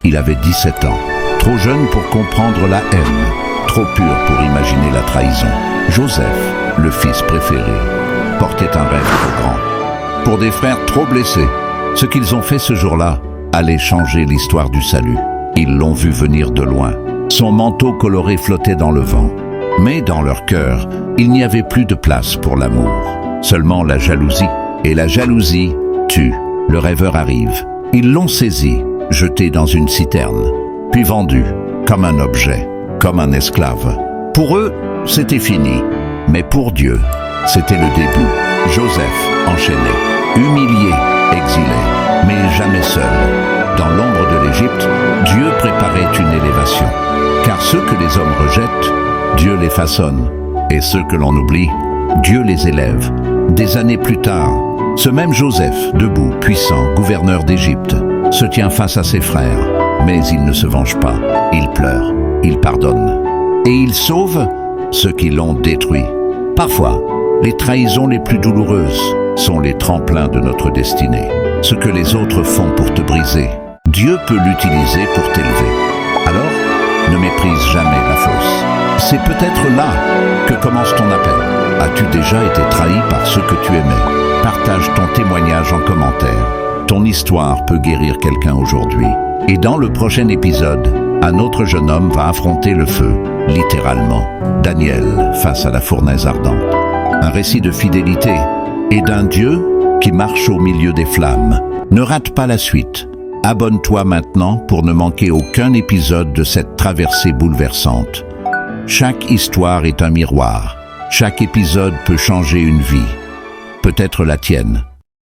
Il avait 17 ans, trop jeune pour comprendre la haine, trop pur pour imaginer la trahison. Joseph, le fils préféré, portait un rêve trop grand. Pour des frères trop blessés, ce qu'ils ont fait ce jour-là allait changer l'histoire du salut. Ils l'ont vu venir de loin. Son manteau coloré flottait dans le vent. Mais dans leur cœur, il n'y avait plus de place pour l'amour. Seulement la jalousie. Et la jalousie tue. Le rêveur arrive. Ils l'ont saisi, jeté dans une citerne, puis vendu, comme un objet, comme un esclave. Pour eux, c'était fini. Mais pour Dieu, c'était le début. Joseph, enchaîné, humilié, exilé, mais jamais seul. Dans l'ombre de l'Égypte, Dieu préparait une élévation. Car ceux que les hommes rejettent, Dieu les façonne. Et ceux que l'on oublie, Dieu les élève. Des années plus tard, ce même Joseph, debout, puissant, gouverneur d'Égypte, se tient face à ses frères. Mais il ne se venge pas. Il pleure, il pardonne. Et il sauve ceux qui l'ont détruit. Parfois, les trahisons les plus douloureuses sont les tremplins de notre destinée. Ce que les autres font pour te briser, Dieu peut l'utiliser pour t'élever. Alors, ne méprise jamais la fausse. C'est peut-être là que commence ton appel. As-tu déjà été trahi par ceux que tu aimais? Partage ton témoignage en commentaire. Ton histoire peut guérir quelqu'un aujourd'hui. Et dans le prochain épisode, un autre jeune homme va affronter le feu, littéralement. Daniel face à la fournaise ardente. Un récit de fidélité et d'un Dieu qui marche au milieu des flammes. Ne rate pas la suite. Abonne-toi maintenant pour ne manquer aucun épisode de cette traversée bouleversante. Chaque histoire est un miroir. Chaque épisode peut changer une vie. Peut-être la tienne.